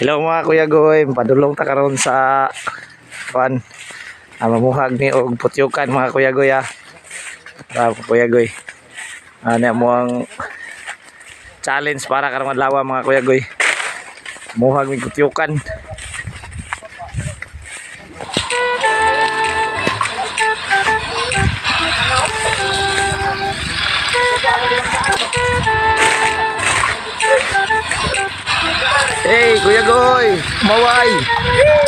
Hello mga kuya goy, padulong ta karon sa kuan. Mamuhag ni og putyukan mga kuya goy ah. Kuya goy. Ano mo ang challenge para karong adlaw mga kuya goy. Muhag ni putyukan. Hey, kuya goy, maway.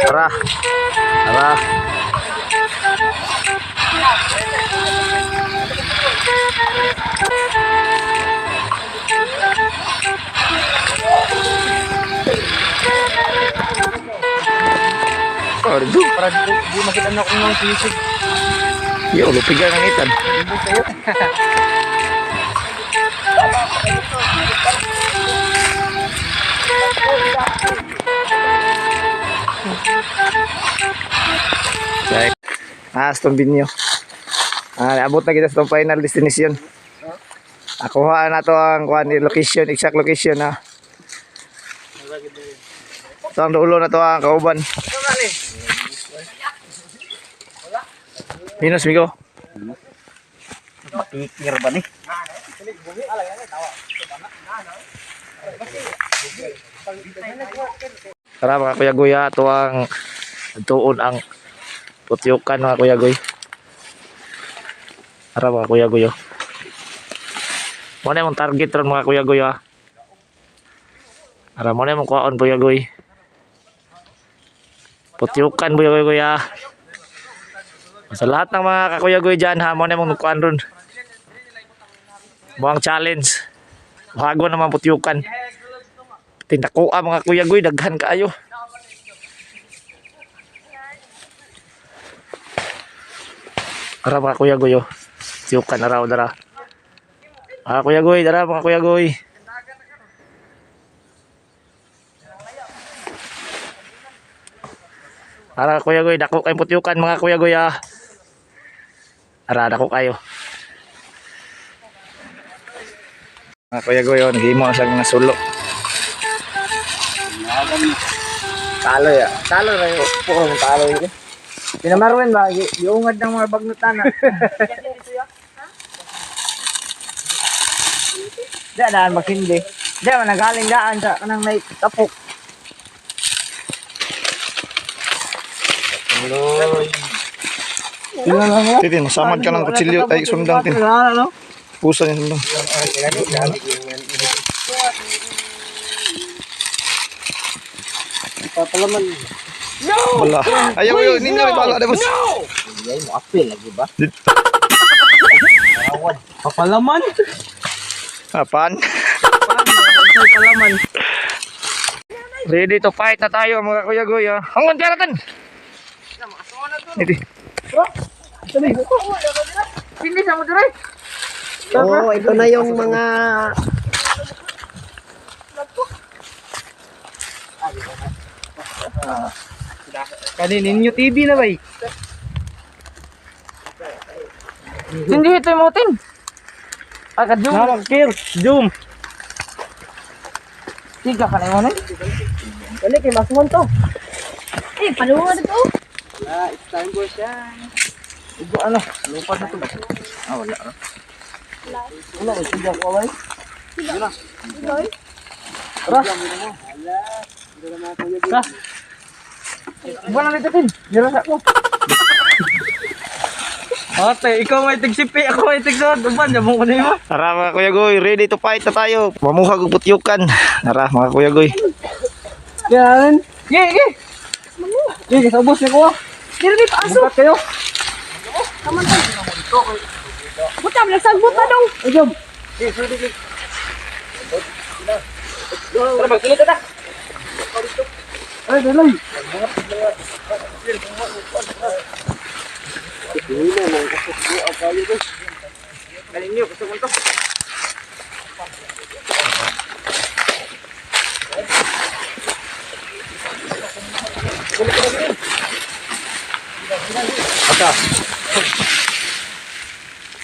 Tara. Tara. Aduh, Para di makita na kung ang sisig. yo lupigan ng itan. Ibo sa'yo. Check. Aston Binyo. Abot na kita sa final destination. Nakuha na to ang kuan location, exact location ha. Ito ang dulo na to ang kauban. Minus Migo. Makikir ba ni? Tara mga kuya goy ha, ito ang tuon ang putyukan mga kuya goy. Tara mga kuya goy. Muna yung target ron mga kuya goy ha. Tara muna yung kuhaon kuya goy. Putyukan kuya goy ha. Sa lahat ng mga kakuya goy dyan ha, muna yung kuhaan ron. Muang challenge. Bago naman putyukan. Tindakua mga kuya goy, daghan kaayo. Tara mga kuya goy oh. Putyukan na raw dara. Mga kuya goy, dara mga kuya goy. Tara kuya goy, dako kayong putyukan mga kuya goy ah. Tara, dako kayo. Mga kuya goy oh, naghimo siya ng sulo. Talo ya. Talo na yung puro ng talo yun. Pinamarwen ba? Iungad ng mga bagnutan na. Diyan daan makindi. Diyan managaling daan sa kanang may tapok. Titin, samad ka ng kutsilyo ay sundang tin. Pusa niya sundang. Papalaman. No! Wala. Ayaw yun, ninyo rin bala. No! Ay, mo apil lagi ba? Papalaman? Apan? Papalaman. Ready to fight na tayo mga kuya goy ah. Hanggang tiaratan! Iti. Hindi sa mo dire. Oo, ito na yung mga kanin ninyo TV na ba? Hindi ito yung motin. Zoom. Nakakir. Zoom. Tiga ka na yung motin. Dali kay mas monto. Paluwa na to. It's time for siya. Igo ano? Lupa na to. Wala. Wala, tiga ko away. Wala. Tara. Tara. Wala na ito. Nirasa ko. Ate, ikaw may tigsipi, ako may tigsod. Uban, jabong ko na yun. Tara mga kuya goy, ready to fight na tayo. Mamuhag og putyukan. Tara mga kuya goy. Yan. Ye. Ye, sa ubos niya ko. Dito di paaso. Bukat kayo. Taman to. Buta, nagsagbuta dong. Ayun. Tara, magkilit na. Ay, dalay. Galing niyo, gusto mo to.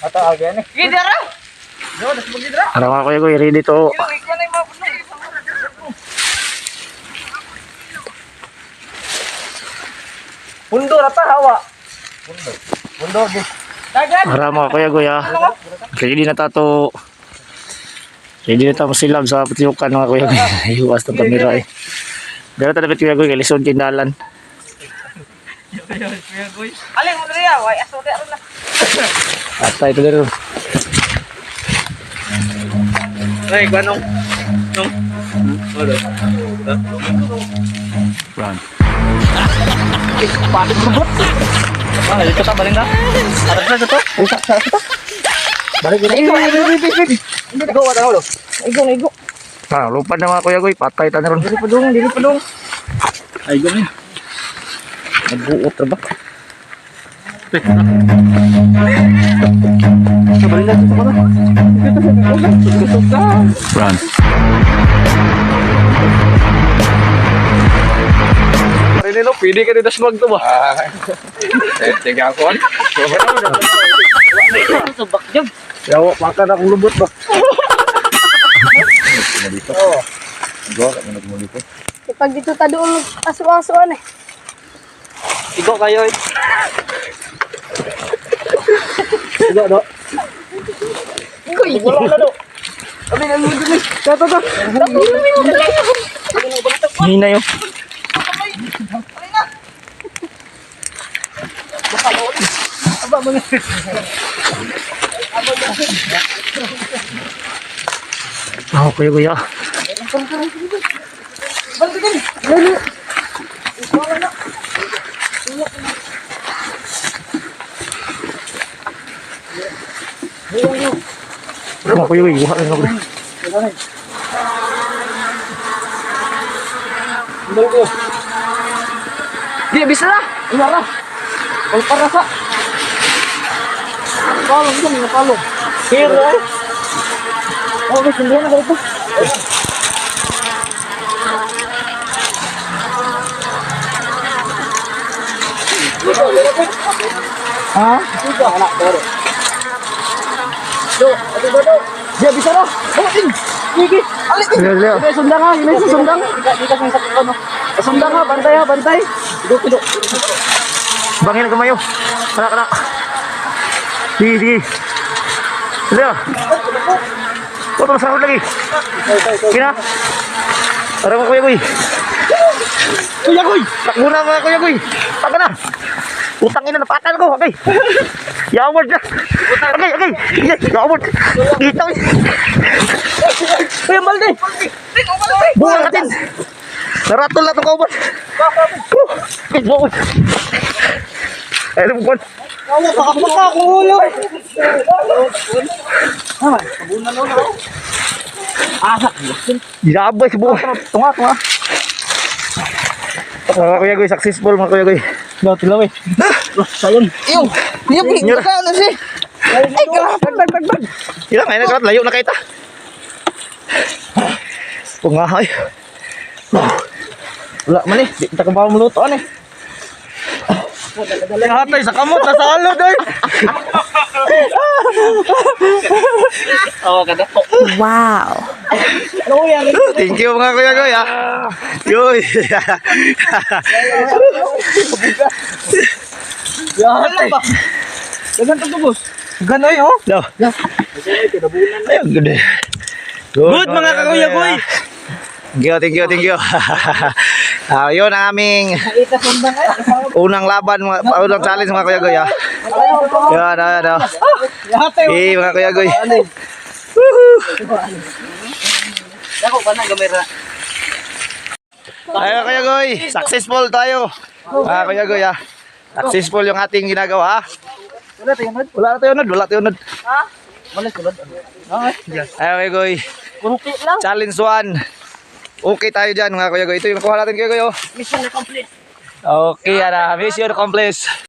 Ata agyan eh. Gidara. No, das mo gidara. Tara mga kuya goy, ready to. Pundo na ta, hawa. Pundo, di. Dagan! Para mga kuya goya. Ready na tato. Ready na tayo masilab sa patiukan mga kuya goya. Iwas ng kamera eh. Pero tayo kuya goya, lisod tindalan. Aling mo rin yaw, ay aso rin na. At tayo ito rin. Ay, ganong. Nung. Wala. Run. Patik mo. Ah, dito ta balik na. Atas na to. Balik na. Igo wala ulo. Igo. Ah, lupa na mga kuya goy. Patay tayo ron. Dili pa dong. Ay, gani. Nagbuot ra ba? Balik na dito pala. Run. Pwede no, pwede ka dito smag to ba? Tiga ako. Subak jam. Yawa, makan akong lubot ba? Dito. Oo. Go, kami nagmuli ko. Pag dito ta doon aso-asoan eh. Igo kayo eh. Igo do. Wala na do. Abi na ludo ni. Tato. Hina yun. Aba mo ni. Ah, kuya goya. Mga kuya goy, buha rin ako. Di bisa lah. Umara. Kalau para sa. Palong kan, palong. Hero eh. Oh, may sundin na ito. Ha? Ito anak baru. Do, do. Dia bisa lah. Oh, ting. Gigi. Alik. Leo. Ini sundang ha, ini sundang. Di kasih sakit ano. Sundang ha, bantai. Duduk. Bangin na kamayo. Kana. Sige. Leo. Puto masahod lagi. Kina. Para mga kuya goy. Kuya koy. Takbo na mga kuya goy. Taka na. Utang ina napatan ko. Okay. Yaward na. Okay. Yaward. Dito. Kuya Balde. Buang natin. Naratol na itong kaubos. Okay, buang. Ay, lumukon. Baka akong ulo. Kabunan na ako. Yabay si buang. Tunga. Mga kuya goy, successful mga kuya goy. Daw tilaw eh. Sayang. Iyo. Nyura. Ano siya? Ay, bag. Ilang ay nagkarat layo na kita. Pungahay. Wala man eh. Di kita kabaw mulutoan eh. Hatay sa kamot. Nasa alod eh. Oo, kada po. Wow. Ano ko yan? Thank you mga kuya goy ha. Yoy. Hatay. Dagan to boss. Ganoy oh. No. Ayun, good. Good mga kakuya goy. Thank you. Yun ang aming unang laban, unang challenge mga kuya goy ha. Yan. Hatay. Hey mga kuya goy. Ako pa na gamera. Ayun kuya goy, successful tayo. Kuya goy ha. Successful yung ating ginagawa ha. Wala tayo nod. Wala tayo nod. Ha? Wala tulad. Okay. Ayun kuya goy. Kunti lang. Challenge 1. Okay tayo dyan mga kuya goy. Ito yung nakuha natin kuya goy oh. Mission complete. Okay, mission complete.